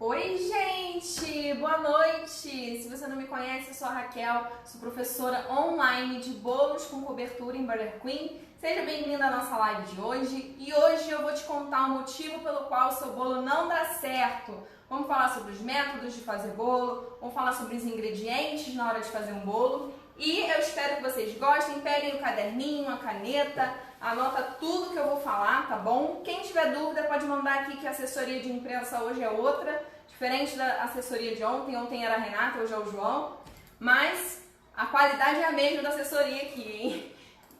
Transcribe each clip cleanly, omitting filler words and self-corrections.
Oi, gente! Boa noite! Se você não me conhece, eu sou a Raquel, sou professora online de bolos com cobertura em Butter Queen. Seja bem-vinda à nossa live de hoje. E hoje eu vou te contar o motivo pelo qual o seu bolo não dá certo. Vamos falar sobre os métodos de fazer bolo, vamos falar sobre os ingredientes na hora de fazer um bolo. E eu espero que vocês gostem. Peguem o caderninho, a caneta, anota tudo que eu vou falar, tá bom? Quem tiver dúvida pode mandar aqui que a assessoria de imprensa hoje é outra, diferente da assessoria de ontem. Ontem era a Renata, hoje é o João. Mas a qualidade é a mesma da assessoria aqui, hein?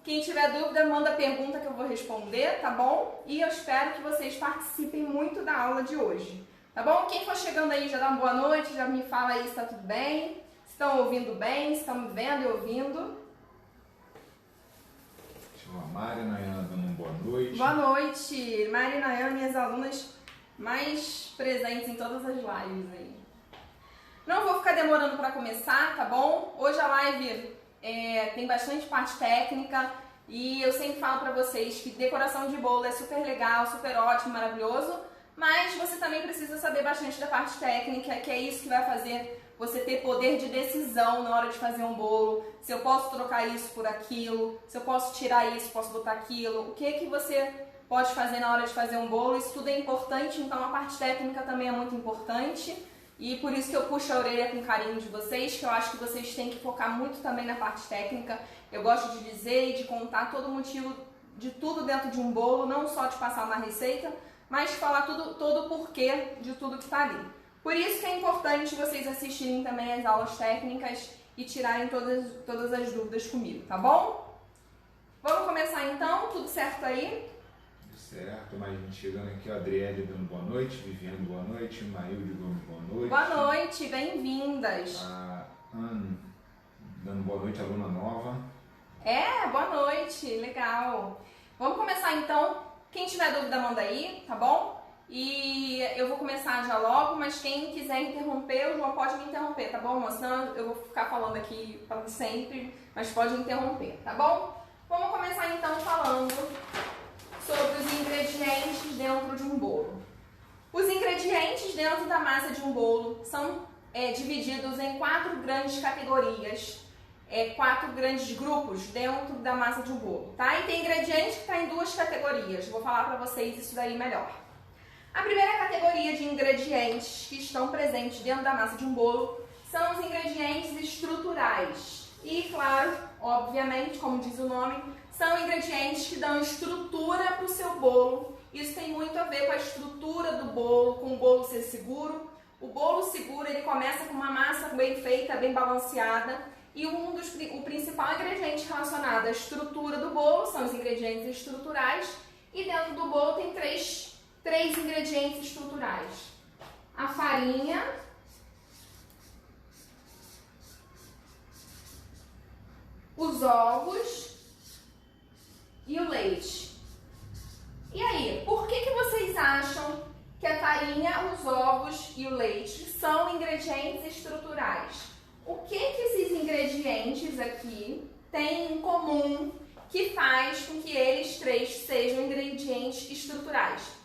Quem tiver dúvida, manda pergunta que eu vou responder, tá bom? E eu espero que vocês participem muito da aula de hoje, tá bom? Quem for chegando aí já dá uma boa noite, já me fala aí se tá tudo bem. Estão ouvindo bem? Estão me vendo e ouvindo? A Mari e a Nayana dando uma boa noite. Boa noite! Mari e Nayana, minhas alunas mais presentes em todas as lives aí. Não vou ficar demorando para começar, tá bom? Hoje a live tem bastante parte técnica e eu sempre falo para vocês que decoração de bolo é super legal, super ótimo, maravilhoso, mas você também precisa saber bastante da parte técnica, que é isso que vai fazer você ter poder de decisão na hora de fazer um bolo, se eu posso trocar isso por aquilo, se eu posso tirar isso, posso botar aquilo, o que você pode fazer na hora de fazer um bolo. Isso tudo é importante, então a parte técnica também é muito importante e por isso que eu puxo a orelha com carinho de vocês, que eu acho que vocês têm que focar muito também na parte técnica. Eu gosto de dizer e de contar todo o motivo de tudo dentro de um bolo, não só de passar uma receita, mas de falar todo o porquê de tudo que está ali. Por isso que é importante vocês assistirem também as aulas técnicas e tirarem todas as dúvidas comigo, tá bom? Vamos começar então? Tudo certo aí? Tudo certo, mais gente chegando aqui, a Adriele dando boa noite, Viviane boa noite, Maílde Gomes boa noite. Boa noite, bem-vindas. A Ana dando boa noite, aluna nova. Boa noite, legal. Vamos começar então. Quem tiver dúvida manda aí, tá bom? E eu vou começar já logo, mas quem quiser interromper, o João pode me interromper, tá bom, moça? Senão eu vou ficar falando aqui para sempre, mas pode interromper, tá bom? Vamos começar então falando sobre os ingredientes dentro de um bolo. Os ingredientes dentro da massa de um bolo são divididos em 4 grandes categorias, 4 grandes grupos dentro da massa de um bolo, tá? E tem ingrediente que está em 2 categorias, vou falar para vocês isso daí melhor. A primeira categoria de ingredientes que estão presentes dentro da massa de um bolo são os ingredientes estruturais. E, claro, obviamente, como diz o nome, são ingredientes que dão estrutura para o seu bolo. Isso tem muito a ver com a estrutura do bolo, com o bolo ser seguro. O bolo seguro, ele começa com uma massa bem feita, bem balanceada. E o principal ingrediente relacionado à estrutura do bolo são os ingredientes estruturais. E dentro do bolo tem três ingredientes estruturais: a farinha, os ovos e o leite. E aí, por que vocês acham que a farinha, os ovos e o leite são ingredientes estruturais? O que esses ingredientes aqui têm em comum que faz com que eles 3 sejam ingredientes estruturais?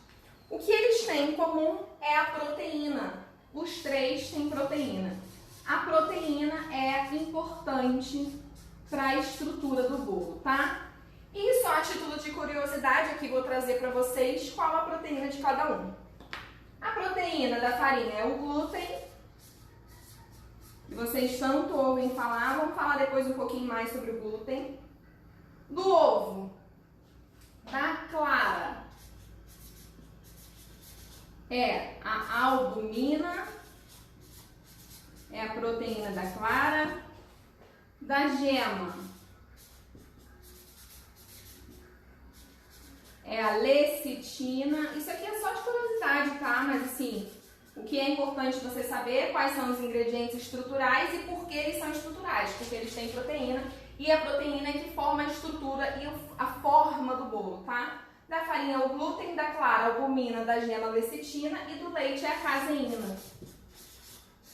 O que eles têm em comum é a proteína. Os 3 têm proteína. A proteína é importante para a estrutura do bolo, tá? E só a título de curiosidade, aqui vou trazer para vocês qual a proteína de cada um. A proteína da farinha é o glúten, que vocês tanto ouvem falar. Vamos falar depois um pouquinho mais sobre o glúten. Do ovo, da clara, é a albumina, é a proteína da clara. Da gema, é a lecitina. Isso aqui é só de curiosidade, tá? Mas assim, o que é importante você saber é quais são os ingredientes estruturais e por que eles são estruturais. Porque eles têm proteína e a proteína é que forma a estrutura e a forma do bolo, tá? Da farinha é o glúten, da clara a albumina, da gema a lecitina e do leite é a caseína,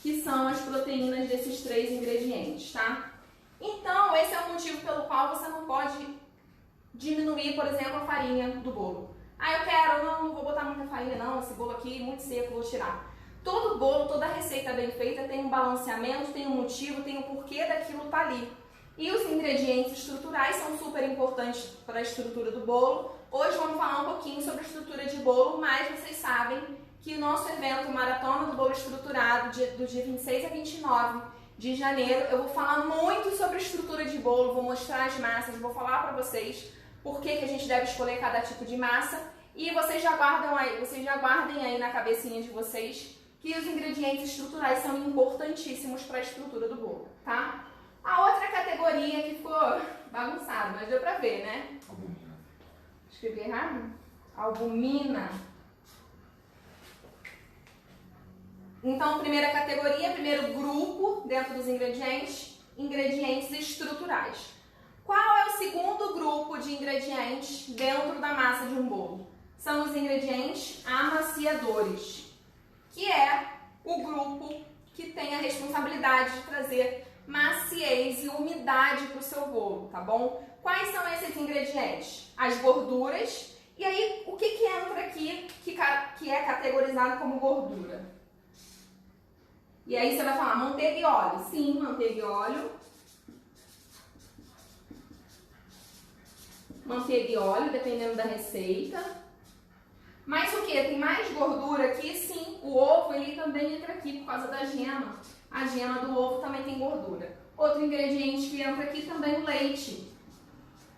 que são as proteínas desses 3 ingredientes, tá? Então, esse é o motivo pelo qual você não pode diminuir, por exemplo, a farinha do bolo. Ah, eu quero, não vou botar muita farinha não, esse bolo aqui é muito seco, vou tirar. Todo bolo, toda receita bem feita tem um balanceamento, tem um motivo, tem um porquê daquilo tá ali. E os ingredientes estruturais são super importantes para a estrutura do bolo. Hoje vamos falar um pouquinho sobre a estrutura de bolo, mas vocês sabem que o nosso evento Maratona do Bolo Estruturado, do dia 26 a 29 de janeiro, eu vou falar muito sobre a estrutura de bolo, vou mostrar as massas, vou falar para vocês por que a gente deve escolher cada tipo de massa. E vocês já guardem aí na cabecinha de vocês que os ingredientes estruturais são importantíssimos para a estrutura do bolo, tá? A outra categoria que ficou bagunçada, mas deu pra ver, né? Albumina. Escrevi errado? Albumina. Então, primeira categoria, primeiro grupo dentro dos ingredientes, ingredientes estruturais. Qual é o segundo grupo de ingredientes dentro da massa de um bolo? São os ingredientes amaciadores, que é o grupo que tem a responsabilidade de trazer maciez e umidade para o seu bolo, tá bom? Quais são esses ingredientes? As gorduras. E aí, o que entra aqui que é categorizado como gordura? E aí você vai falar manteiga e óleo. Sim, manteiga e óleo. Manteiga e óleo, dependendo da receita. Mas o que? Tem mais gordura aqui? Sim, o ovo ele também entra aqui por causa da gema. A gema do ovo também tem gordura. Outro ingrediente que entra aqui também é o leite.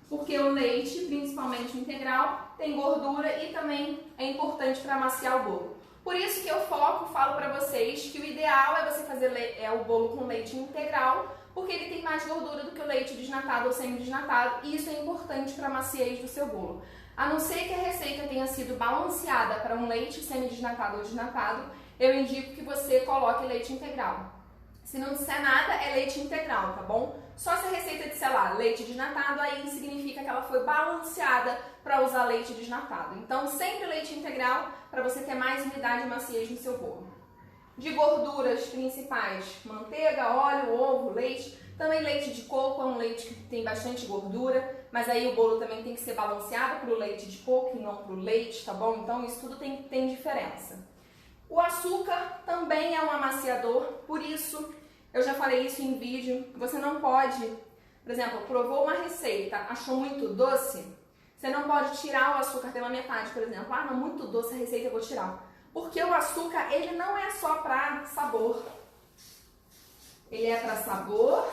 Porque o leite, principalmente o integral, tem gordura e também é importante para amaciar o bolo. Por isso que eu falo para vocês que o ideal é você fazer o bolo com leite integral, porque ele tem mais gordura do que o leite desnatado ou semi-desnatado, e isso é importante para a maciez do seu bolo. A não ser que a receita tenha sido balanceada para um leite semi-desnatado ou desnatado, eu indico que você coloque leite integral. Se não disser nada, é leite integral, tá bom? Só se a receita disser lá, leite desnatado, aí significa que ela foi balanceada para usar leite desnatado. Então, sempre leite integral para você ter mais umidade e maciez no seu bolo. De gorduras principais, manteiga, óleo, ovo, leite. Também leite de coco é um leite que tem bastante gordura, mas aí o bolo também tem que ser balanceado para o leite de coco e não para o leite, tá bom? Então, isso tudo tem diferença. O açúcar também é um amaciador, por isso, eu já falei isso em vídeo, você não pode, por exemplo, provou uma receita, achou muito doce, você não pode tirar o açúcar pela metade, por exemplo. Ah, não, muito doce a receita, eu vou tirar. Porque o açúcar, ele não é só para sabor. Ele é para sabor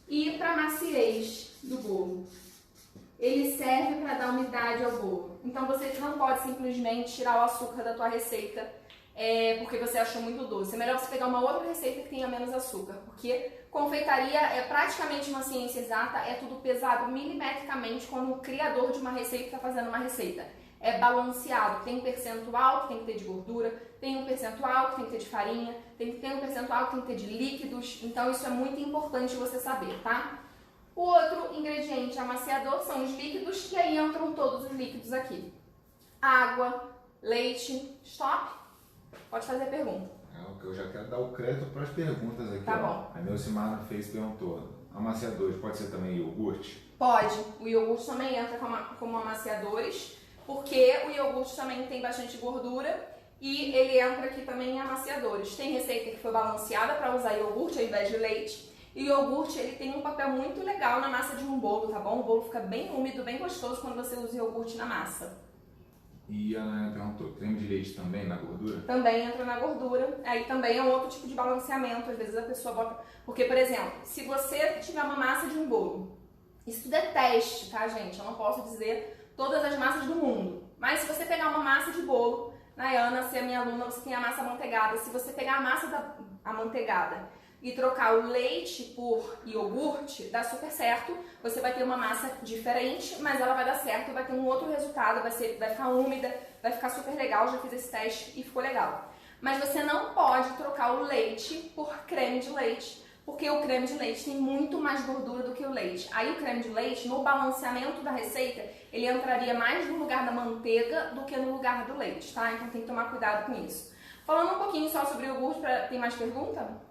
e para maciez do bolo. Ele serve para dar umidade ao bolo. Então você não pode simplesmente tirar o açúcar da tua receita porque você achou muito doce. É melhor você pegar uma outra receita que tenha menos açúcar, porque confeitaria é praticamente uma ciência exata, é tudo pesado milimetricamente quando o criador de uma receita está fazendo uma receita. É balanceado, tem um percentual que tem que ter de gordura, tem um percentual que tem que ter de farinha, tem que ter um percentual que tem que ter de líquidos, então isso é muito importante você saber, tá? O outro ingrediente amaciador são os líquidos, e aí entram todos os líquidos aqui. Água, leite, stop. Pode fazer a pergunta. Eu já quero dar o crédito para as perguntas aqui. Tá bom. A Neucimara perguntou, amaciadores pode ser também iogurte? Pode. O iogurte também entra como amaciadores, porque o iogurte também tem bastante gordura e ele entra aqui também em amaciadores. Tem receita que foi balanceada para usar iogurte ao invés de leite. E o iogurte ele tem um papel muito legal na massa de um bolo, tá bom? O bolo fica bem úmido, bem gostoso quando você usa iogurte na massa. E a Ana perguntou, creme de leite também na gordura? Também entra na gordura. Aí também é um outro tipo de balanceamento. Às vezes a pessoa bota... Porque, por exemplo, se você tiver uma massa de um bolo, isso tudo é teste, tá, gente? Eu não posso dizer todas as massas do mundo. Mas se você pegar uma massa de bolo, Nayana, se é minha aluna, você tem a massa amanteigada. Se você pegar a massa amanteigada e trocar o leite por iogurte, dá super certo. Você vai ter uma massa diferente, mas ela vai dar certo, vai ter um outro resultado, vai ficar úmida, vai ficar super legal. Já fiz esse teste e ficou legal. Mas você não pode trocar o leite por creme de leite, porque o creme de leite tem muito mais gordura do que o leite. Aí o creme de leite, no balanceamento da receita, ele entraria mais no lugar da manteiga do que no lugar do leite, tá? Então tem que tomar cuidado com isso. Falando um pouquinho só sobre o iogurte, tem mais pergunta?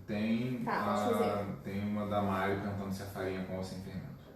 Tem uma da Mari perguntando se a farinha com ou sem fermento.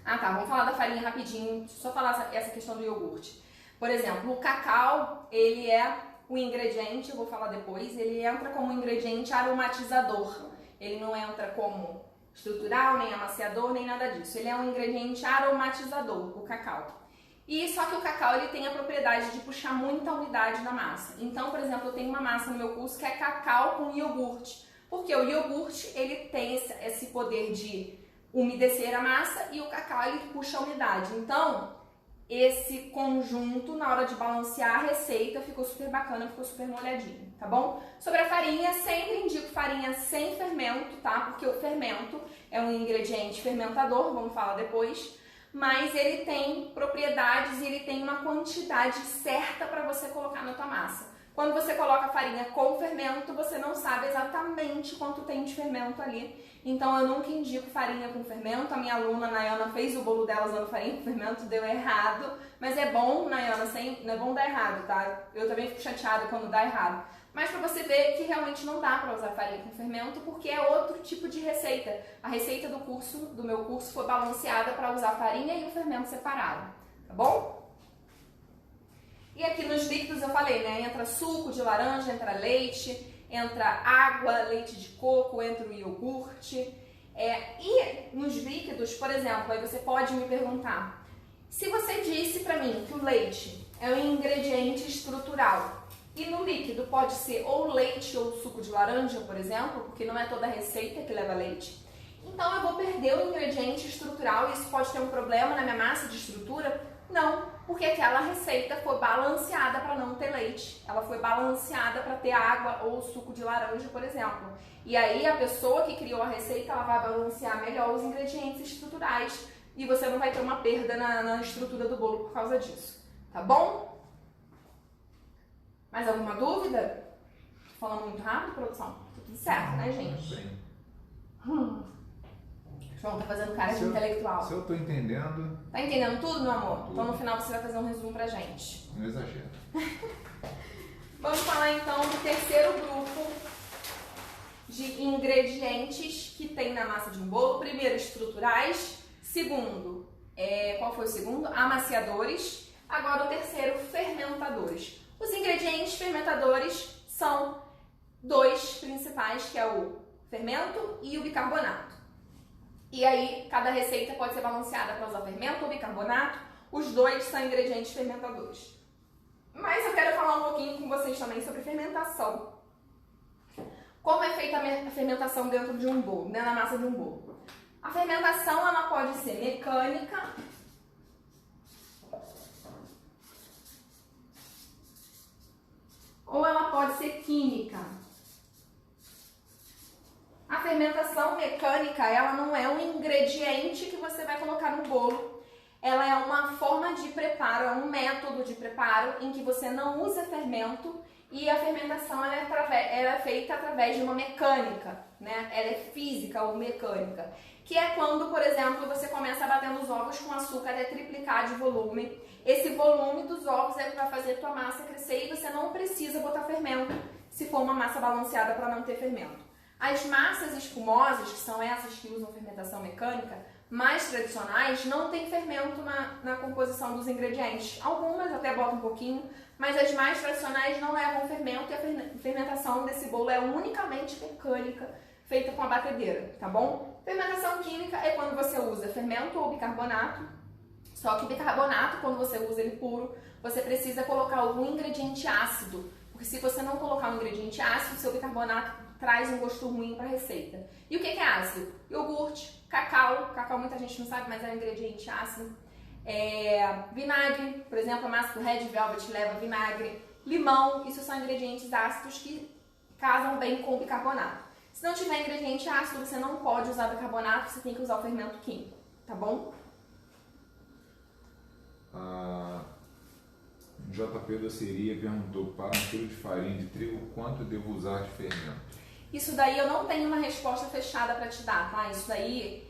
Ah tá, vamos falar da farinha rapidinho, só falar essa questão do iogurte. Por exemplo, o cacau, ele é o ingrediente, eu vou falar depois, ele entra como ingrediente aromatizador. Ele não entra como estrutural, nem amaciador, nem nada disso. Ele é um ingrediente aromatizador, o cacau. E só que o cacau ele tem a propriedade de puxar muita umidade na massa. Então, por exemplo, eu tenho uma massa no meu curso que é cacau com iogurte. Porque o iogurte ele tem esse poder de umedecer a massa e o cacau ele puxa a umidade. Então, esse conjunto, na hora de balancear a receita, ficou super bacana, ficou super molhadinho, tá bom? Sobre a farinha, sempre indico farinha sem fermento, tá? Porque o fermento é um ingrediente fermentador, vamos falar depois, mas ele tem propriedades e ele tem uma quantidade certa para você colocar na tua massa. Quando você coloca a farinha com fermento, você não sabe exatamente quanto tem de fermento ali. Então eu nunca indico farinha com fermento. A minha aluna Nayana fez o bolo dela usando farinha com fermento, deu errado. Mas é bom, Nayana, não é bom dar errado, tá? Eu também fico chateada quando dá errado. Mas pra você ver que realmente não dá pra usar farinha com fermento, porque é outro tipo de receita. A receita do meu curso foi balanceada para usar farinha e o fermento separado, tá bom? E aqui nos líquidos eu falei, né? Entra suco de laranja, entra leite, entra água, leite de coco, entra o iogurte. E nos líquidos, por exemplo, aí você pode me perguntar, se você disse pra mim que o leite é um ingrediente estrutural, e no líquido pode ser ou leite ou suco de laranja, por exemplo, porque não é toda receita que leva leite, então eu vou perder o ingrediente estrutural e isso pode ter um problema na minha massa de estrutura? Não, porque aquela receita foi balanceada para não ter leite. Ela foi balanceada para ter água ou suco de laranja, por exemplo. E aí a pessoa que criou a receita, ela vai balancear melhor os ingredientes estruturais e você não vai ter uma perda na estrutura do bolo por causa disso. Tá bom? Mais alguma dúvida? Tô falando muito rápido, produção? Tá tudo certo, né, gente? Bem. João tá fazendo cara de intelectual. Se eu tô entendendo... Tá entendendo tudo, meu amor? Tudo. Então no final você vai fazer um resumo pra gente. Não exagero. Vamos falar então do terceiro grupo de ingredientes que tem na massa de um bolo. Primeiro, estruturais. Segundo, qual foi o segundo? Amaciadores. Agora o terceiro, fermentadores. Os ingredientes fermentadores são dois principais, que é o fermento e o bicarbonato. E aí, cada receita pode ser balanceada para usar fermento ou bicarbonato. Os dois são ingredientes fermentadores. Mas eu quero falar um pouquinho com vocês também sobre fermentação. Como é feita a fermentação dentro de um bolo, né, na massa de um bolo? A fermentação ela pode ser mecânica, ou ela pode ser química. A fermentação mecânica, ela não é um ingrediente que você vai colocar no bolo. Ela é uma forma de preparo, é um método de preparo em que você não usa fermento e a fermentação ela é feita através de uma mecânica, né? Ela é física ou mecânica, que é quando, por exemplo, você começa batendo os ovos com açúcar até triplicar de volume. Esse volume dos ovos é que vai fazer a tua massa crescer e você não precisa botar fermento se for uma massa balanceada para não ter fermento. As massas espumosas, que são essas que usam fermentação mecânica, mais tradicionais, não tem fermento na composição dos ingredientes. Algumas até botam um pouquinho, mas as mais tradicionais não levam fermento e a fermentação desse bolo é unicamente mecânica, feita com a batedeira, tá bom? Fermentação química é quando você usa fermento ou bicarbonato, só que bicarbonato, quando você usa ele puro, você precisa colocar algum ingrediente ácido, porque se você não colocar um ingrediente ácido, seu bicarbonato traz um gosto ruim para a receita. E o que é ácido? Iogurte, cacau. Cacau muita gente não sabe, mas é um ingrediente ácido. Vinagre, por exemplo, a massa do Red Velvet leva vinagre. Limão, isso são ingredientes ácidos que casam bem com o bicarbonato. Se não tiver ingrediente ácido, você não pode usar bicarbonato, você tem que usar o fermento químico, tá bom? JP da Seria perguntou, para 1 quilo de farinha de trigo, quanto devo usar de fermento? Isso daí eu não tenho uma resposta fechada para te dar, tá? Isso daí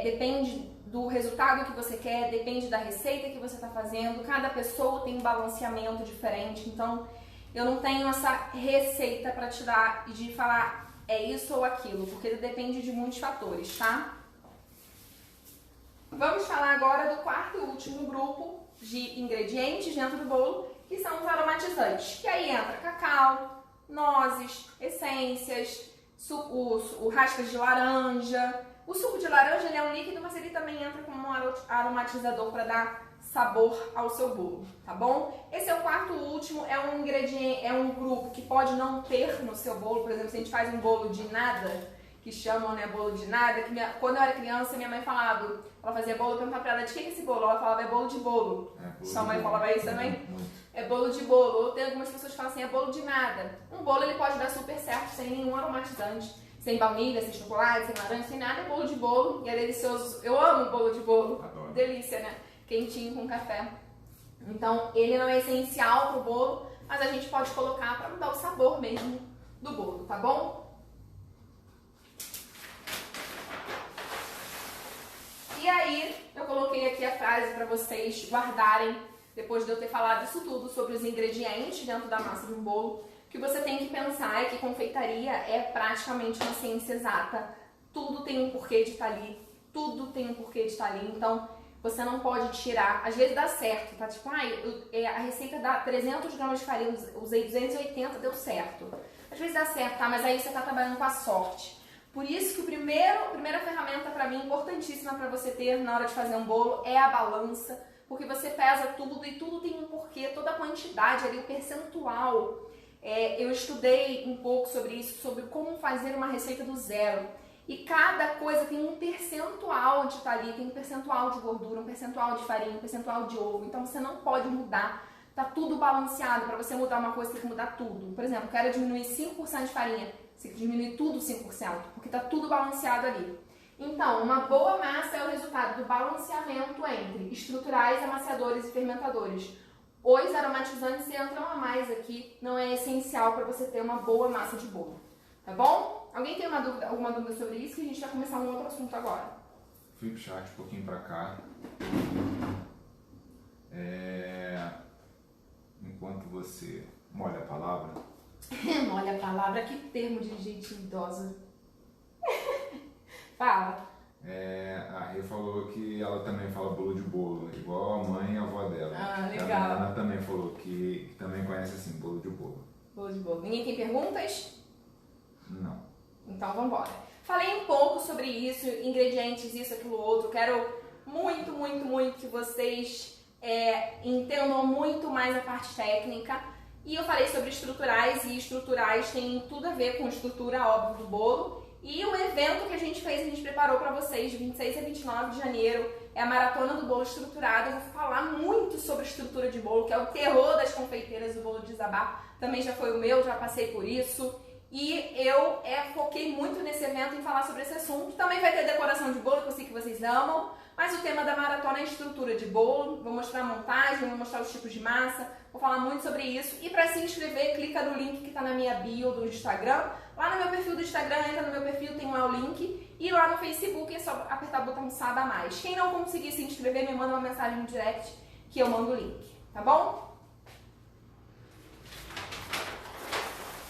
depende do resultado que você quer, depende da receita que você está fazendo, cada pessoa tem um balanceamento diferente, então eu não tenho essa receita para te dar e de falar é isso ou aquilo, porque depende de muitos fatores, tá? Vamos falar agora do quarto e último grupo, de ingredientes dentro do bolo, que são os aromatizantes. Que aí entra cacau, nozes, essências, raspas de laranja. O suco de laranja ele é um líquido, mas ele também entra como um aromatizador para dar sabor ao seu bolo, tá bom? Esse é o quarto e último, é um ingrediente, é um grupo que pode não ter no seu bolo. Por exemplo, se a gente faz um bolo de nada, que chamam, né, bolo de nada, que quando eu era criança, minha mãe falava, ela fazia bolo, eu perguntava pra ela, de que é esse bolo? Ela falava, é bolo de bolo. Sua mãe falava isso também? É bolo de bolo. Ou tem algumas pessoas que falam assim, é bolo de nada. Um bolo ele pode dar super certo sem nenhum aromatizante, sem baunilha, sem chocolate, sem laranja, sem nada, é bolo de bolo e é delicioso. Eu amo bolo de bolo. Adoro. Delícia, né? Quentinho com café. Então, ele não é essencial pro bolo, mas a gente pode colocar para mudar o sabor mesmo do bolo, tá bom? E aí, eu coloquei aqui a frase para vocês guardarem, depois de eu ter falado isso tudo sobre os ingredientes dentro da massa de um bolo, que você tem que pensar é que confeitaria é praticamente uma ciência exata. Tudo tem um porquê de estar ali, tudo tem um porquê de estar ali, então você não pode tirar. Às vezes dá certo, tá? Tipo, a receita dá 300 gramas de farinha, usei 280, deu certo. Às vezes dá certo, tá? Mas aí você tá trabalhando com a sorte. Por isso que a primeira ferramenta para mim, importantíssima para você ter na hora de fazer um bolo, é a balança, porque você pesa tudo e tudo tem um porquê, toda a quantidade ali, o percentual. Eu estudei um pouco sobre isso, sobre como fazer uma receita do zero. E cada coisa tem um percentual de estar ali, tem um percentual de gordura, um percentual de farinha, um percentual de ovo. Então você não pode mudar, tá tudo balanceado. Para você mudar uma coisa, tem que mudar tudo. Por exemplo, quero diminuir 5% de farinha, você diminui tudo 5%, porque tá tudo balanceado ali. Então, uma boa massa é o resultado do balanceamento entre estruturais, amaciadores e fermentadores. Os aromatizantes entram a mais aqui, não é essencial para você ter uma boa massa de bolo, tá bom? Alguém tem alguma dúvida sobre isso? Que a gente vai começar um outro assunto agora. Fui pro chat um pouquinho para cá. Enquanto você molha a palavra. Molha a palavra, que termo de gente idosa. Fala. A Rê falou que ela também fala bolo de bolo, igual a mãe e a avó dela. Ah, legal. A Ana também falou que também conhece assim, bolo de bolo. Bolo de bolo. Ninguém tem perguntas? Não. Então vamos embora. Falei um pouco sobre isso, ingredientes, isso, aquilo, outro. Quero muito, muito, muito que vocês entendam muito mais a parte técnica. E eu falei sobre estruturais, e estruturais tem tudo a ver com estrutura, óbvio, do bolo. E o evento que a gente fez, a gente preparou para vocês de 26 a 29 de janeiro, é a Maratona do Bolo Estruturado. Eu vou falar muito sobre estrutura de bolo, que é o terror das confeiteiras do bolo de desabar. Também já foi o meu, já passei por isso. E eu foquei muito nesse evento em falar sobre esse assunto. Também vai ter decoração de bolo, que eu sei que vocês amam. Mas o tema da maratona é estrutura de bolo. Vou mostrar a montagem, vou mostrar os tipos de massa. Vou falar muito sobre isso. E para se inscrever, clica no link que está na minha bio do Instagram. Lá no meu perfil do Instagram, entra no meu perfil, tem lá o link. E lá no Facebook é só apertar o botão Saiba Mais. Quem não conseguir se inscrever, me manda uma mensagem no direct que eu mando o link. Tá bom?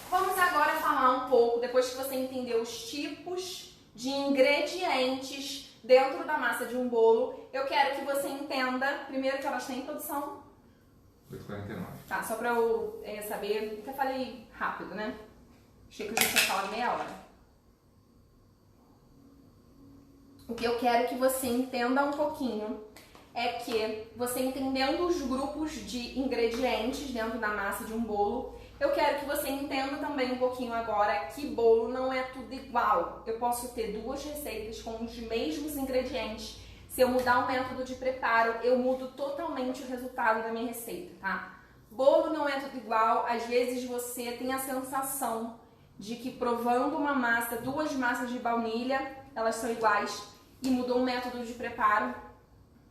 Vamos agora falar um pouco, depois que você entendeu os tipos de ingredientes dentro da massa de um bolo, eu quero que você entenda, primeiro que elas têm produção. 8h49. Tá, só pra eu saber, até falei rápido, né? Achei que eu já tinha falado meia hora. O que eu quero que você entenda um pouquinho é que você entendendo os grupos de ingredientes dentro da massa de um bolo, eu quero que você entenda também um pouquinho agora que bolo não é tudo igual. Eu posso ter duas receitas com os mesmos ingredientes. Se eu mudar o método de preparo, eu mudo totalmente o resultado da minha receita, tá? Bolo não é tudo igual. Às vezes você tem a sensação de que provando uma massa, duas massas de baunilha, elas são iguais e mudou o método de preparo.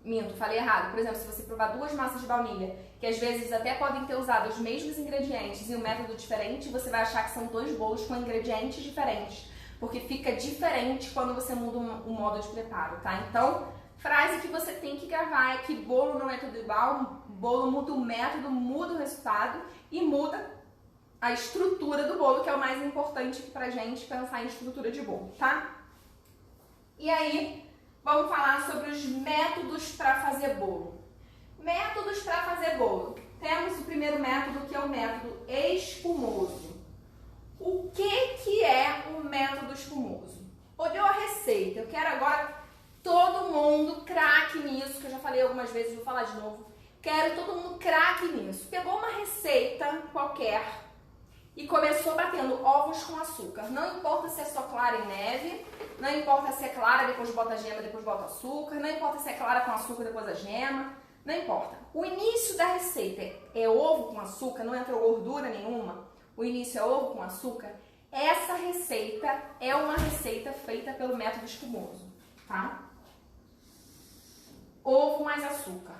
Minto, falei errado. Por exemplo, se você provar duas massas de baunilha, que às vezes até podem ter usado os mesmos ingredientes e um método diferente, você vai achar que são dois bolos com ingredientes diferentes, porque fica diferente quando você muda o modo de preparo, tá? Então, frase que você tem que gravar é que bolo não é tudo igual, bolo muda o método, muda o resultado e muda a estrutura do bolo, que é o mais importante pra gente pensar em estrutura de bolo, tá? E aí, vamos falar sobre os métodos para fazer bolo. Métodos para fazer bolo. Temos o primeiro método, que é o método espumoso. O que é o método espumoso? Olhou a receita, eu quero agora todo mundo craque nisso, que eu já falei algumas vezes, vou falar de novo. Quero todo mundo craque nisso. Pegou uma receita qualquer e começou batendo ovos com açúcar. Não importa se é só clara em neve, não importa se é clara, depois bota a gema, depois bota açúcar, não importa se é clara com açúcar, depois a gema, não importa. O início da receita é ovo com açúcar, não entrou gordura nenhuma, o início é ovo com açúcar. Essa receita é uma receita feita pelo método espumoso, tá? Ovo mais açúcar.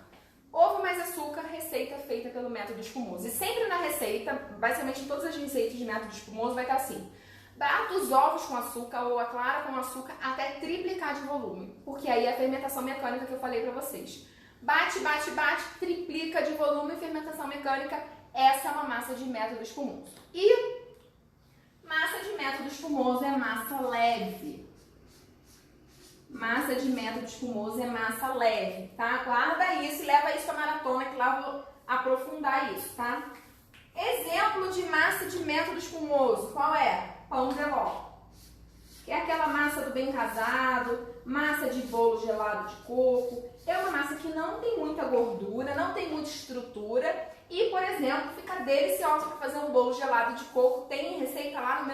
Ovo mais açúcar, receita feita pelo método espumoso. E sempre na receita, basicamente em todas as receitas de método espumoso, vai estar assim: bata os ovos com açúcar ou a clara com açúcar até triplicar de volume. Porque aí é a fermentação mecânica que eu falei pra vocês. Bate, bate, bate, triplica de volume, fermentação mecânica. Essa é uma massa de método espumoso. E massa de método espumoso é massa leve. Massa de método espumoso é massa leve, tá? Guarda isso e leva isso pra maratona, que lá eu vou aprofundar isso, tá? Exemplo de massa de método espumoso, qual é? Pão de ló. Que é aquela massa do bem casado, massa de bolo gelado de coco. É uma massa que não tem muita gordura, não tem muita estrutura e, por exemplo, fica deliciosa para fazer um bolo gelado de coco. Tem receita lá no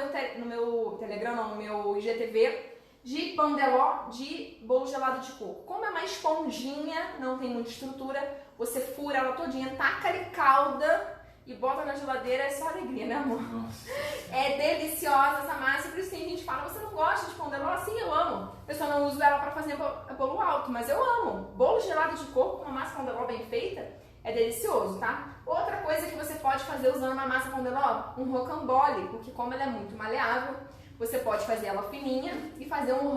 meu Telegram, não, no meu IGTV, de pão de ló de bolo gelado de coco. Como é uma esponjinha, não tem muita estrutura, você fura ela todinha, taca-lhe calda e bota na geladeira, é só alegria, né, amor? Nossa. É deliciosa essa massa, por isso que a gente fala, você não gosta de pão de ló? Sim, eu amo. Eu só não uso ela para fazer bolo alto, mas eu amo. Bolo gelado de coco com uma massa pão de ló bem feita é delicioso, tá? Outra coisa que você pode fazer usando uma massa pão de ló, um rocambole, porque como ela é muito maleável, você pode fazer ela fininha e fazer um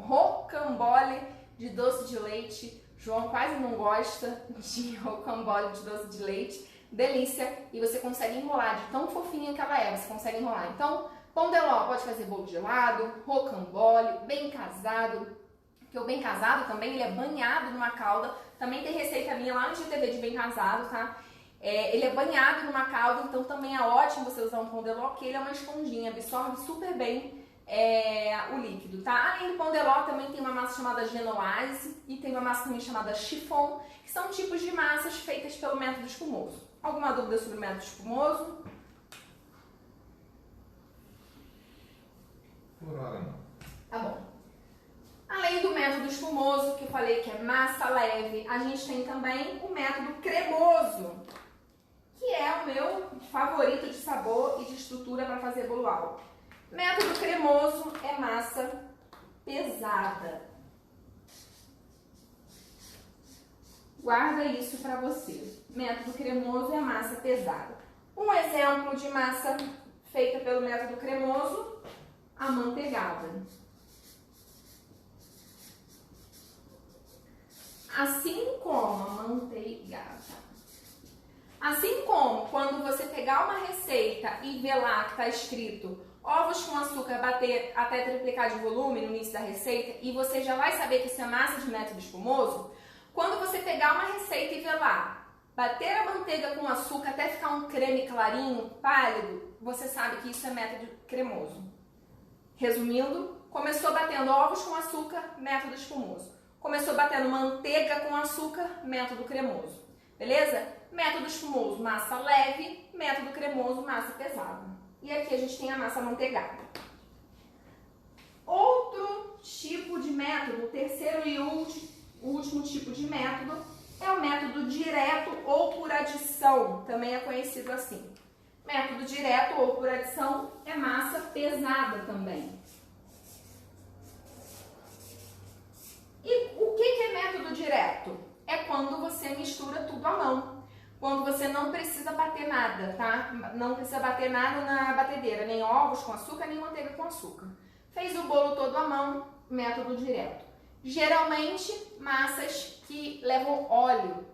rocambole de doce de leite. João quase não gosta de rocambole de doce de leite. Delícia. E você consegue enrolar de tão fofinha que ela é. Você consegue enrolar. Então, pão de ló pode fazer bolo gelado, rocambole, bem casado. Porque o bem casado também, ele é banhado numa calda. Também tem receita minha lá no GTV de bem casado, tá? Ele é banhado numa calda, então também é ótimo você usar um pão de ló, porque ele é uma esponjinha, absorve super bem o líquido, tá? Além do pão de ló, também tem uma massa chamada genoise e tem uma massa também chamada chiffon, que são tipos de massas feitas pelo método espumoso. Alguma dúvida sobre o método espumoso? Por hora não. Tá bom. Além do método espumoso, que eu falei que é massa leve, a gente tem também o método cremoso, que é o meu favorito de sabor e de estrutura para fazer bolo alto. Método cremoso é massa pesada. Guarda isso para você. Método cremoso é massa pesada. Um exemplo de massa feita pelo método cremoso, amanteigada. Assim como amanteigada. Assim como quando você pegar uma receita e ver lá que está escrito ovos com açúcar bater até triplicar de volume no início da receita e você já vai saber que isso é massa de método espumoso, quando você pegar uma receita e ver lá bater a manteiga com açúcar até ficar um creme clarinho, pálido, você sabe que isso é método cremoso. Resumindo, começou batendo ovos com açúcar, método espumoso. Começou batendo manteiga com açúcar, método cremoso. Beleza? Método espumoso, massa leve. Método cremoso, massa pesada. E aqui a gente tem a massa amanteigada. Outro tipo de método, o terceiro e último tipo de método, é o método direto ou por adição. Também é conhecido assim. Método direto ou por adição é massa pesada também. E o que é método direto? É quando você mistura tudo à mão. Quando você não precisa bater nada, tá? Não precisa bater nada na batedeira, nem ovos com açúcar, nem manteiga com açúcar. Fez o bolo todo à mão, método direto. Geralmente, massas que levam óleo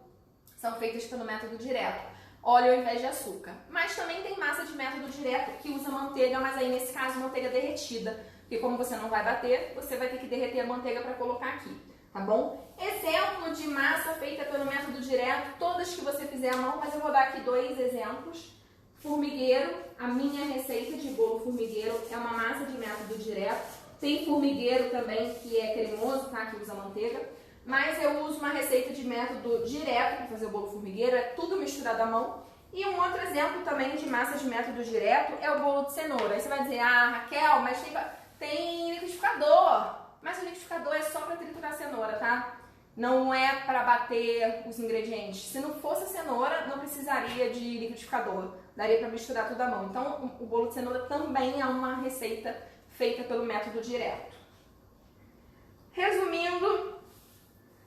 são feitas pelo método direto. Óleo ao invés de açúcar. Mas também tem massa de método direto que usa manteiga, mas aí nesse caso manteiga derretida. Porque como você não vai bater, você vai ter que derreter a manteiga para colocar aqui. tá bom? Exemplo de massa feita pelo método direto, todas que você fizer à mão, mas eu vou dar aqui 2 exemplos. Formigueiro, a minha receita de bolo formigueiro é uma massa de método direto. Tem formigueiro também que é cremoso, tá? Que usa manteiga. Mas eu uso uma receita de método direto para fazer o bolo formigueiro, é tudo misturado à mão. E um outro exemplo também de massa de método direto é o bolo de cenoura. Aí você vai dizer, ah, Raquel, mas tem liquidificador. Mas o liquidificador é só para triturar a cenoura, tá? Não é para bater os ingredientes. Se não fosse cenoura, não precisaria de liquidificador. Daria para misturar tudo à mão. Então, o bolo de cenoura também é uma receita feita pelo método direto. Resumindo,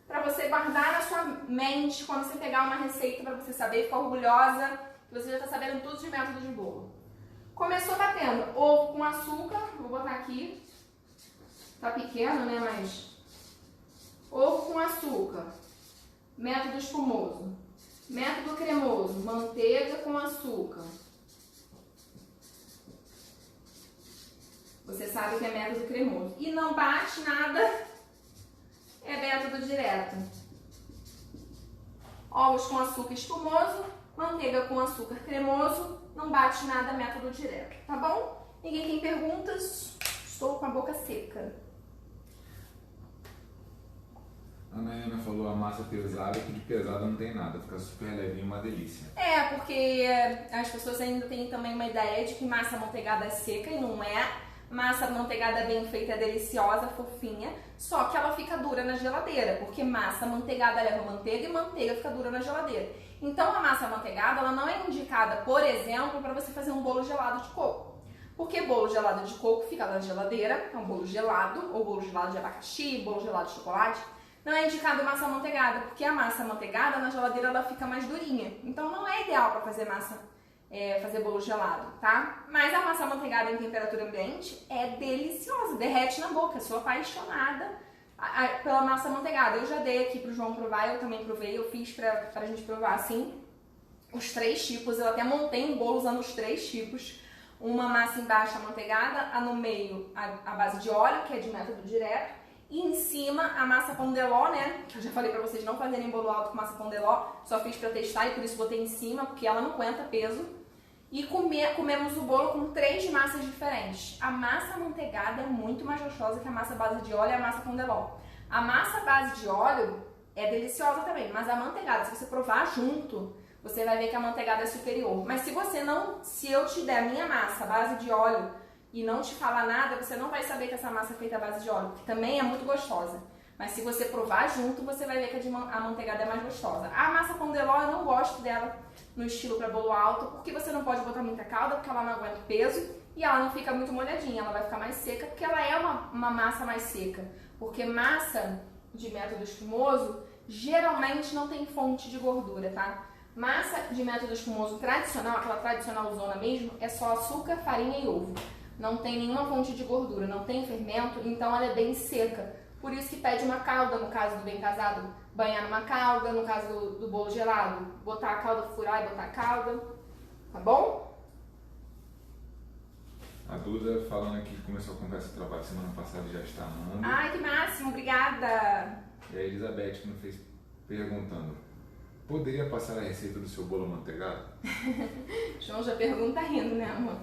para você guardar na sua mente quando você pegar uma receita para você saber, ficar orgulhosa, que você já está sabendo tudo de método de bolo. Começou batendo ovo com açúcar, vou botar aqui, tá pequeno, né, mas ovo com açúcar, método espumoso, método cremoso, manteiga com açúcar. Você sabe que é método cremoso. E não bate nada, é método direto. Ovos com açúcar espumoso, manteiga com açúcar cremoso, não bate nada, método direto. Tá bom? Ninguém tem perguntas? Estou com a boca seca. A Nayana falou a massa pesada, que de pesada não tem nada, fica super levinho, uma delícia. É, porque as pessoas ainda têm também uma ideia de que massa amanteigada é seca e não é. Massa amanteigada bem feita é deliciosa, fofinha, só que ela fica dura na geladeira, porque massa amanteigada leva manteiga e manteiga fica dura na geladeira. Então a massa amanteigada ela não é indicada, por exemplo, para você fazer um bolo gelado de coco. Porque bolo gelado de coco fica na geladeira, é um bolo gelado, ou bolo gelado de abacaxi, bolo gelado de chocolate. Não é indicado massa amanteigada, porque a massa amanteigada na geladeira ela fica mais durinha. Então não é ideal para fazer fazer bolo gelado, tá? Mas a massa amanteigada em temperatura ambiente é deliciosa, derrete na boca. Eu sou apaixonada pela massa amanteigada. Eu já dei aqui pro João provar, eu também provei, eu fiz pra gente provar assim, os 3 tipos. Eu até montei um bolo usando os 3 tipos. Uma massa embaixo amanteigada, a no meio a base de óleo, que é de método direto, e em cima a massa pão de ló, né? Que eu já falei pra vocês não fazerem bolo alto com massa pão de ló, só fiz pra testar e por isso botei em cima, porque ela não aguenta peso. E comemos o bolo com 3 massas diferentes. A massa amanteigada é muito mais gostosa que a massa base de óleo e a massa pão de ló. A massa base de óleo é deliciosa também, mas a amanteigada, se você provar junto, você vai ver que a amanteigada é superior. Mas se eu te der a minha massa base de óleo e não te falar nada, você não vai saber que essa massa é feita à base de óleo, que também é muito gostosa. Mas se você provar junto, você vai ver que a amanteigada é mais gostosa. A massa pão de ló, eu não gosto dela no estilo para bolo alto, porque você não pode botar muita calda, porque ela não aguenta o peso, e ela não fica muito molhadinha, ela vai ficar mais seca, porque ela é uma massa mais seca. Porque massa de método espumoso, geralmente não tem fonte de gordura, tá? Massa de método espumoso tradicional, aquela tradicional zona mesmo, é só açúcar, farinha e ovo. Não tem nenhuma fonte de gordura, não tem fermento, então ela é bem seca. Por isso que pede uma calda, no caso do bem casado, banhar numa calda, no caso do bolo gelado, botar a calda, furar e botar a calda, tá bom? A Duda falando aqui que começou a conversa de trabalho semana passada e já está amando. Ai, que máximo, obrigada! E a Elizabeth que me fez perguntando, poderia passar a receita do seu bolo amanteigado? João já pergunta rindo, né, amor?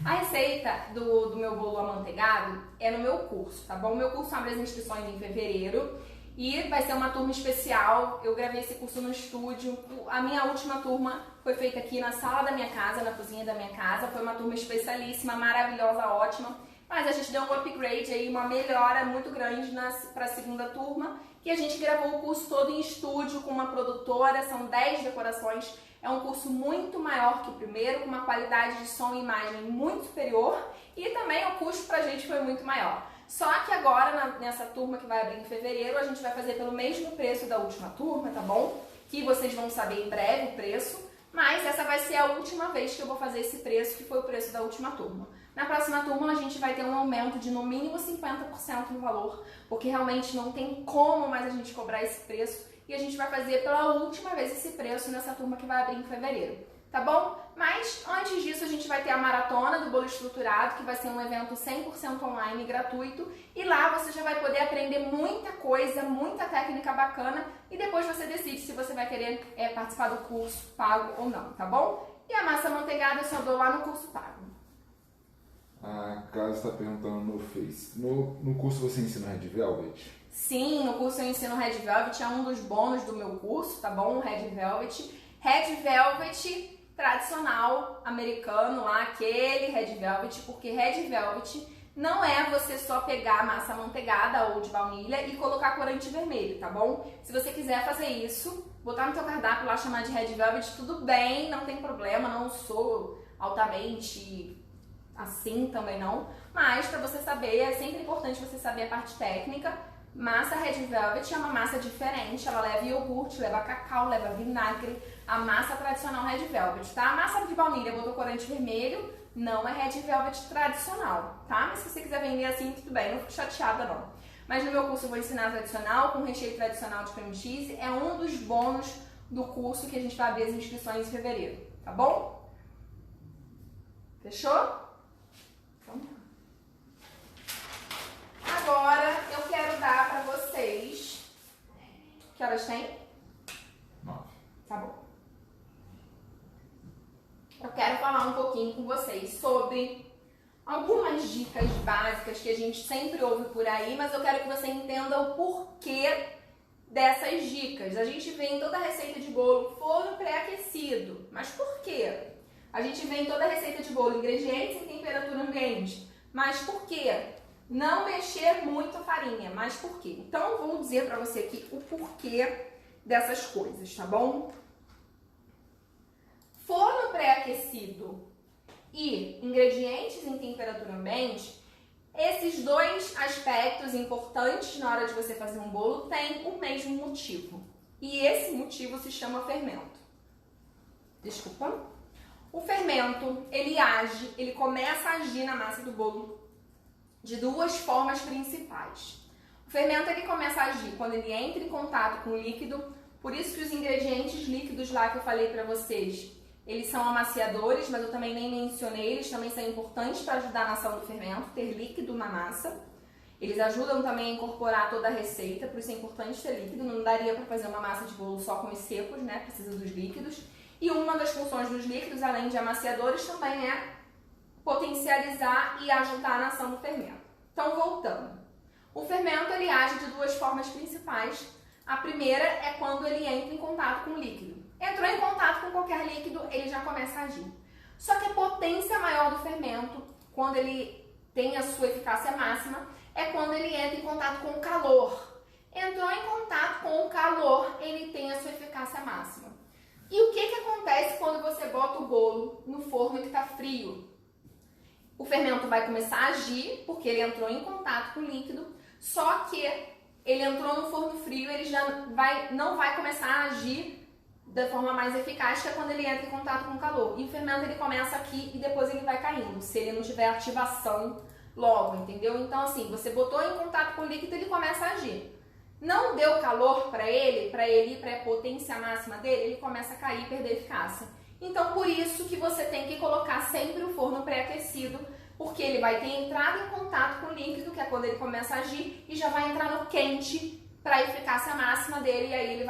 A receita do meu bolo amanteigado é no meu curso, tá bom? O meu curso abre as inscrições em fevereiro e vai ser uma turma especial. Eu gravei esse curso no estúdio. A minha última turma foi feita aqui na sala da minha casa, na cozinha da minha casa. Foi uma turma especialíssima, maravilhosa, ótima. Mas a gente deu um upgrade aí, uma melhora muito grande para a segunda turma. E a gente gravou o curso todo em estúdio com uma produtora, são 10 decorações. É um curso muito maior que o primeiro, com uma qualidade de som e imagem muito superior. E também o custo pra gente foi muito maior. Só que agora, nessa turma que vai abrir em fevereiro, a gente vai fazer pelo mesmo preço da última turma, tá bom? Que vocês vão saber em breve o preço. Mas essa vai ser a última vez que eu vou fazer esse preço, que foi o preço da última turma. Na próxima turma a gente vai ter um aumento de no mínimo 50% no valor, porque realmente não tem como mais a gente cobrar esse preço e a gente vai fazer pela última vez esse preço nessa turma que vai abrir em fevereiro, tá bom? Mas antes disso a gente vai vai ter a Maratona do Bolo Estruturado, que vai ser um evento 100% online, gratuito. E lá você já vai poder aprender muita coisa, muita técnica bacana. E depois você decide se você vai querer participar do curso pago ou não, tá bom? E a massa amanteigada eu só dou lá no curso pago. A Cláudia está perguntando no Face. No curso você ensina Red Velvet? Sim, no curso eu ensino Red Velvet, é um dos bônus do meu curso, tá bom? Red Velvet. Red Velvet tradicional americano lá, aquele Red Velvet, porque Red Velvet não é você só pegar a massa amanteigada ou de baunilha e colocar corante vermelho, tá bom? Se você quiser fazer isso, botar no teu cardápio lá, chamar de Red Velvet, tudo bem, não tem problema, não sou altamente assim também não, mas para você saber, é sempre importante você saber a parte técnica. Massa Red Velvet é uma massa diferente, ela leva iogurte, leva cacau, leva vinagre, a massa tradicional Red Velvet, tá? A massa de baunilha botou corante vermelho, não é Red Velvet tradicional, tá? Mas se você quiser vender assim, tudo bem, não fico chateada não. Mas no meu curso eu vou ensinar tradicional, com recheio tradicional de cream cheese, é um dos bônus do curso que a gente vai abrir as inscrições em fevereiro, tá bom? Fechou? Então tá. Agora eu quero dar para vocês. Que horas tem? 9. Tá bom. Eu quero falar um pouquinho com vocês sobre algumas dicas básicas que a gente sempre ouve por aí, mas eu quero que você entenda o porquê dessas dicas. A gente vê em toda receita de bolo forno pré-aquecido, mas por quê? A gente vê em toda receita de bolo ingredientes em temperatura ambiente, mas por quê? Não mexer muito a farinha, mas por quê? Então eu vou dizer para você aqui o porquê dessas coisas, tá bom? Forno pré-aquecido e ingredientes em temperatura ambiente, esses dois aspectos importantes na hora de você fazer um bolo têm o mesmo motivo. E esse motivo se chama fermento. Desculpa. O fermento, ele começa a agir na massa do bolo de duas formas principais. O fermento, ele começa a agir quando ele entra em contato com o líquido, por isso que os ingredientes líquidos lá que eu falei para vocês, eles são amaciadores, mas eu também nem mencionei, eles também são importantes para ajudar na ação do fermento, ter líquido na massa. Eles ajudam também a incorporar toda a receita, por isso é importante ter líquido, não daria para fazer uma massa de bolo só com os secos, né? Precisa dos líquidos. E uma das funções dos líquidos, além de amaciadores, também é potencializar e ajudar na ação do fermento. Então, voltando. O fermento, ele age de duas formas principais. A primeira é quando ele entra em contato com o líquido. Entrou em contato com qualquer líquido, ele já começa a agir. Só que a potência maior do fermento, quando ele tem a sua eficácia máxima, é quando ele entra em contato com o calor. Entrou em contato com o calor, ele tem a sua eficácia máxima. E o que acontece quando você bota o bolo no forno que está frio? O fermento vai começar a agir, porque ele entrou em contato com o líquido, só que ele entrou no forno frio, ele já não vai começar a agir da forma mais eficaz, que é quando ele entra em contato com o calor. E o fermento, ele começa aqui e depois ele vai caindo, se ele não tiver ativação logo, entendeu? Então, assim, você botou em contato com o líquido, ele começa a agir. Não deu calor para ele ir para a potência máxima dele, ele começa a cair e perder eficácia. Então, por isso que você tem que colocar sempre o forno pré-aquecido, porque ele vai ter entrado em contato com o líquido, que é quando ele começa a agir, e já vai entrar no quente para a eficácia máxima dele, e aí ele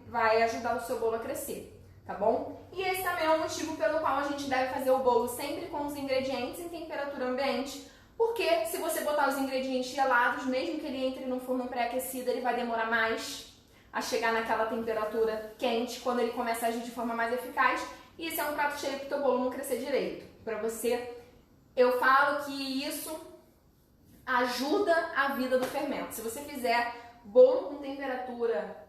vai ajudar o seu bolo a crescer, tá bom? E esse também é o motivo pelo qual a gente deve fazer o bolo sempre com os ingredientes em temperatura ambiente, porque se você botar os ingredientes gelados, mesmo que ele entre no forno pré-aquecido, ele vai demorar mais a chegar naquela temperatura quente, quando ele começa a agir de forma mais eficaz, e isso é um prato cheio para o teu bolo não crescer direito. Para você, eu falo que isso ajuda a vida do fermento. Se você fizer bolo com temperatura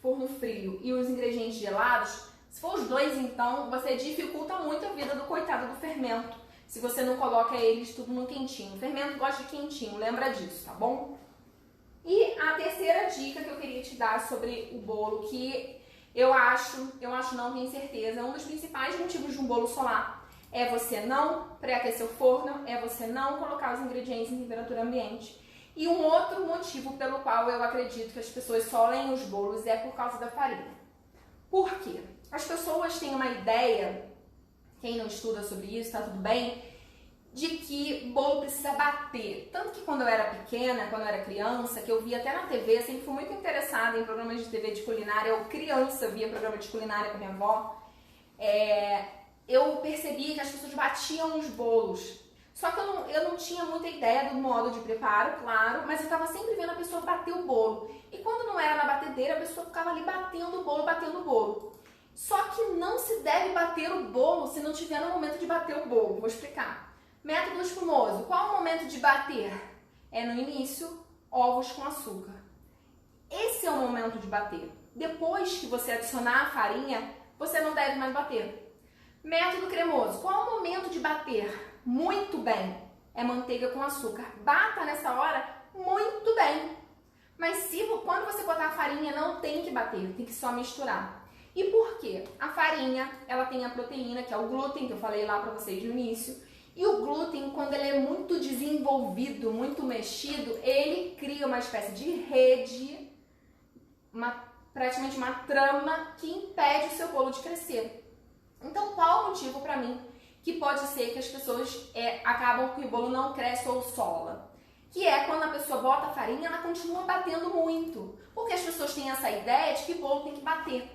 forno frio e os ingredientes gelados, se for os dois, então, você dificulta muito a vida do coitado do fermento, se você não coloca eles tudo no quentinho. O fermento gosta de quentinho, lembra disso, tá bom? E a terceira dica que eu queria te dar sobre o bolo, que eu acho não, tenho certeza, um dos principais motivos de um bolo solar é você não pré-aquecer o forno, é você não colocar os ingredientes em temperatura ambiente. E um outro motivo pelo qual eu acredito que as pessoas solem os bolos é por causa da farinha. Por quê? As pessoas têm uma ideia quem não estuda sobre isso, tá tudo bem, de que bolo precisa bater. Tanto que quando eu era pequena, quando eu era criança, que eu via até na TV, sempre fui muito interessada em programas de TV de culinária, eu criança via programa de culinária com minha avó, eu percebi que as pessoas batiam os bolos. Só que eu não tinha muita ideia do modo de preparo, claro, mas eu estava sempre vendo a pessoa bater o bolo. E quando não era na batedeira, a pessoa ficava ali batendo o bolo. Só que não se deve bater o bolo se não tiver no momento de bater o bolo. Vou explicar. Método espumoso. Qual é o momento de bater? É no início, ovos com açúcar. Esse é o momento de bater. Depois que você adicionar a farinha, você não deve mais bater. Método cremoso. Qual é o momento de bater? Muito bem. É manteiga com açúcar. Bata nessa hora muito bem. Mas quando você botar a farinha, não tem que bater, tem que só misturar. E por quê? A farinha, ela tem a proteína, que é o glúten, que eu falei lá pra vocês no início. E o glúten, quando ele é muito desenvolvido, muito mexido, ele cria uma espécie de rede, praticamente uma trama que impede o seu bolo de crescer. Então, qual o motivo para mim que pode ser que as pessoas acabam que o bolo não cresce ou sola? Que é quando a pessoa bota a farinha, ela continua batendo muito. Porque as pessoas têm essa ideia de que o bolo tem que bater.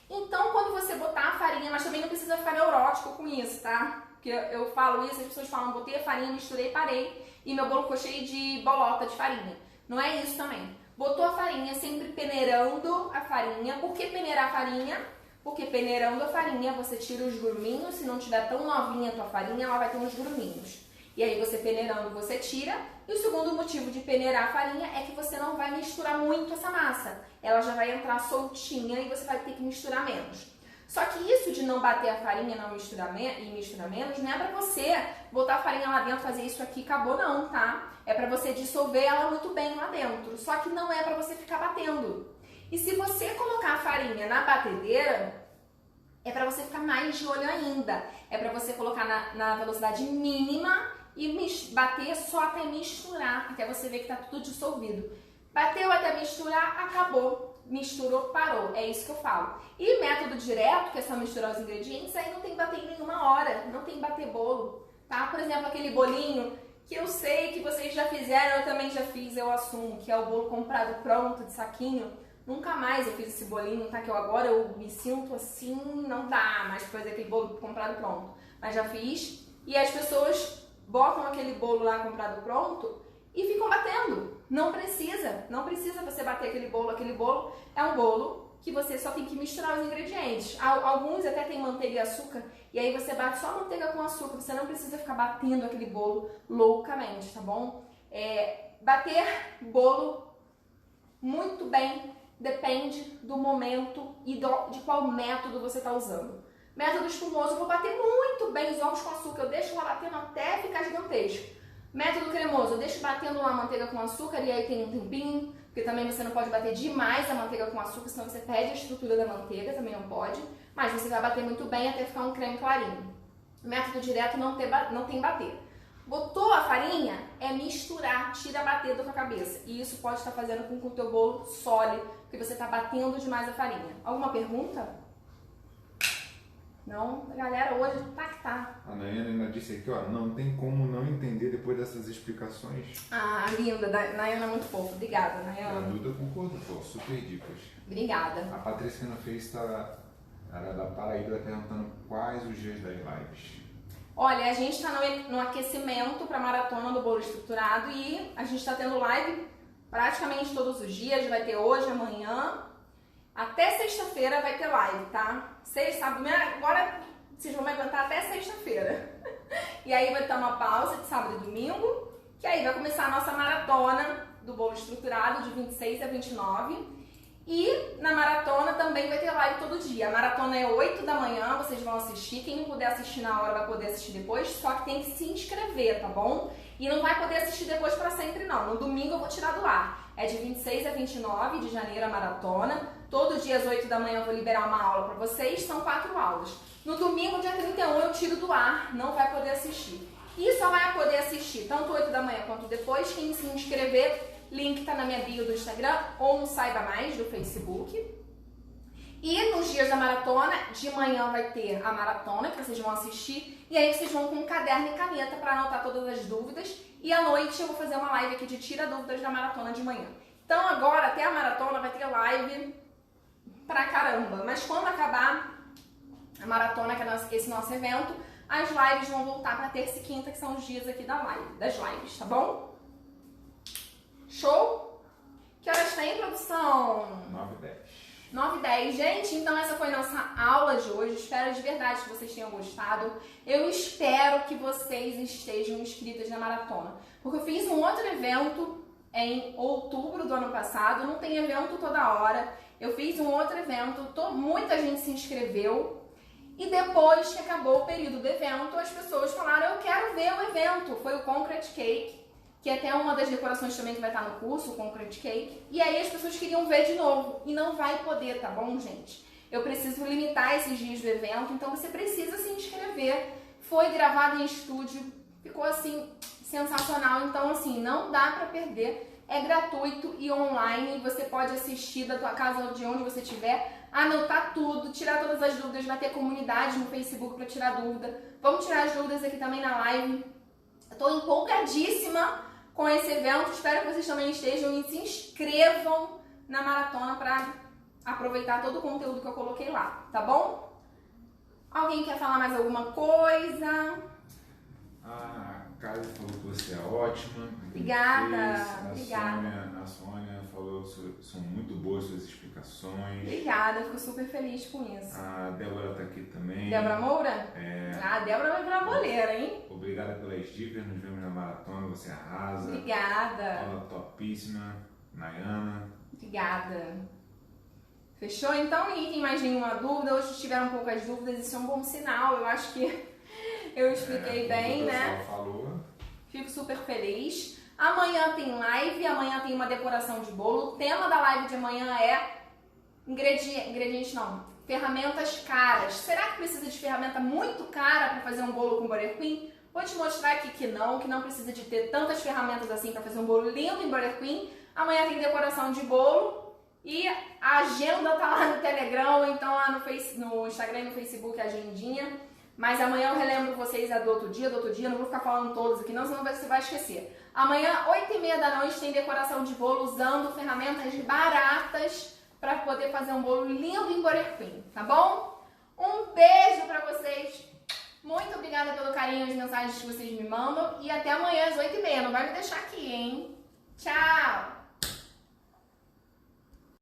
Então, quando você botar a farinha, mas também não precisa ficar neurótico com isso, tá? Porque eu falo isso, as pessoas falam, botei a farinha, misturei, parei, e meu bolo ficou cheio de bolota de farinha. Não é isso também. Botou a farinha, sempre peneirando a farinha. Por que peneirar a farinha? Porque peneirando a farinha, você tira os gruminhos. Se não tiver tão novinha a tua farinha, ela vai ter uns gruminhos. E aí você peneirando, você tira. E o segundo motivo de peneirar a farinha é que você não vai misturar muito essa massa. Ela já vai entrar soltinha e você vai ter que misturar menos. Só que isso de não bater a farinha não misturar e misturar menos, não é pra você botar a farinha lá dentro, fazer isso aqui, acabou não, tá? É pra você dissolver ela muito bem lá dentro. Só que não é pra você ficar batendo. E se você colocar a farinha na batedeira, é pra você ficar mais de olho ainda. É pra você colocar na velocidade mínima e bater só até misturar, até você ver que tá tudo dissolvido. Bateu até misturar, acabou. Misturou, parou. É isso que eu falo. E método direto, que é só misturar os ingredientes, aí não tem que bater em nenhuma hora. Não tem que bater bolo, tá? Por exemplo, aquele bolinho que eu sei que vocês já fizeram, eu também já fiz, eu assumo, que é o bolo comprado pronto, de saquinho. Nunca mais eu fiz esse bolinho, tá? Que agora eu me sinto assim, não dá mais pra fazer aquele bolo comprado pronto. Mas já fiz. E as pessoas botam aquele bolo lá comprado pronto e ficam batendo. Não precisa você bater aquele bolo. Aquele bolo é um bolo que você só tem que misturar os ingredientes. Alguns até tem manteiga e açúcar, e aí você bate só manteiga com açúcar. Você não precisa ficar batendo aquele bolo loucamente, tá bom? Bater bolo muito bem depende do momento e de qual método você está usando. Método espumoso, eu vou bater muito bem os ovos com açúcar. Eu deixo lá batendo até ficar gigantesco. Método cremoso, eu deixo batendo lá a manteiga com açúcar e aí tem um tempinho, porque também você não pode bater demais a manteiga com açúcar, senão você perde a estrutura da manteiga, também não pode, mas você vai bater muito bem até ficar um creme clarinho. Método direto não tem bater. Botou a farinha, é misturar, tira a bater da tua cabeça. E isso pode estar fazendo com que o teu bolo sole, porque você está batendo demais a farinha. Alguma pergunta? Não? Galera, hoje tá que tá. A Nayana ainda disse aqui, ó, não tem como não entender depois dessas explicações. Ah, linda. Nayana é muito fofa. Obrigada, Nayana. A Duda concordou, pô, super dicas. Obrigada. A Patrícia não fez, era da Paraíba, perguntando quais os dias das lives. Olha, a gente tá no aquecimento pra maratona do bolo estruturado e a gente tá tendo live praticamente todos os dias. Vai ter hoje, amanhã. Até sexta-feira vai ter live, tá? Sábado, agora vocês vão me aguentar até sexta-feira. E aí vai ter uma pausa de sábado e domingo, que aí vai começar a nossa maratona do bolo estruturado de 26 a 29. E na maratona também vai ter live todo dia. A maratona é 8 da manhã, vocês vão assistir. Quem não puder assistir na hora vai poder assistir depois, só que tem que se inscrever, tá bom? E não vai poder assistir depois pra sempre, não. No domingo eu vou tirar do ar. É de 26 a 29 de janeiro a maratona. Todo dia às 8 da manhã eu vou liberar uma aula pra vocês, são 4 aulas. No domingo, dia 31, eu tiro do ar, não vai poder assistir. E só vai poder assistir tanto 8 da manhã quanto depois quem se inscrever. Link tá na minha bio do Instagram ou no Saiba Mais do Facebook. E nos dias da maratona, de manhã vai ter a maratona, que vocês vão assistir, e aí vocês vão com um caderno e caneta para anotar todas as dúvidas, e à noite eu vou fazer uma live aqui de tira dúvidas da maratona de manhã. Então agora, até a maratona, vai ter live pra caramba, mas quando acabar a maratona, que é esse nosso evento, as lives vão voltar para terça e quinta, que são os dias aqui das lives, tá bom? Show? Que horas tem, produção? 9h10. 9h10. Gente, então essa foi nossa aula de hoje. Espero de verdade que vocês tenham gostado. Eu espero que vocês estejam inscritas na maratona, porque eu fiz um outro evento em outubro do ano passado. Não tem evento toda hora. Eu fiz um outro evento, muita gente se inscreveu. E depois que acabou o período do evento, as pessoas falaram, eu quero ver o evento. Foi o Concrete Cake, que é até uma das decorações também que vai estar no curso, o Concrete Cake. E aí as pessoas queriam ver de novo. E não vai poder, tá bom, gente? Eu preciso limitar esses dias do evento, então você precisa se inscrever. Foi gravado em estúdio, ficou assim, sensacional. Então, assim, não dá pra perder. É gratuito e online. Você pode assistir da tua casa ou de onde você estiver, anotar tudo, tirar todas as dúvidas. Vai ter comunidade no Facebook para tirar dúvida. Vamos tirar as dúvidas aqui também na live. Estou empolgadíssima com esse evento. Espero que vocês também estejam e se inscrevam na maratona para aproveitar todo o conteúdo que eu coloquei lá, tá bom? Alguém quer falar mais alguma coisa? A Kali falou que você é ótima. Obrigada. Obrigada. A Sônia falou que são muito boas suas explicações. Obrigada, fico super feliz com isso. A Débora tá aqui também. Débora Moura? É. A Débora vai virar boleira, hein? Obrigada pelas dicas, nos vemos na maratona, você arrasa. Obrigada. Aula topíssima. Nayana. Obrigada. Fechou? Então, ninguém tem mais nenhuma dúvida. Hoje tiveram poucas dúvidas, isso é um bom sinal. Eu acho que eu expliquei bem, né? Falou. Fico super feliz. Amanhã tem live, amanhã tem uma decoração de bolo. O tema da live de amanhã é ingredientes não, ferramentas caras. Será que precisa de ferramenta muito cara para fazer um bolo com Buttercream? Vou te mostrar aqui que não precisa de ter tantas ferramentas assim para fazer um bolo lindo em Buttercream. Amanhã tem decoração de bolo e a agenda tá lá no Telegram, ou então lá no Instagram e no Facebook, a agendinha. Mas amanhã eu relembro vocês do outro dia, não vou ficar falando todos aqui não, senão você vai esquecer. Amanhã, 8h30 da noite, tem decoração de bolo usando ferramentas baratas para poder fazer um bolo lindo em Buttercream, tá bom? Um beijo para vocês, muito obrigada pelo carinho e as mensagens que vocês me mandam e até amanhã às 8h30, não vai me deixar aqui, hein? Tchau!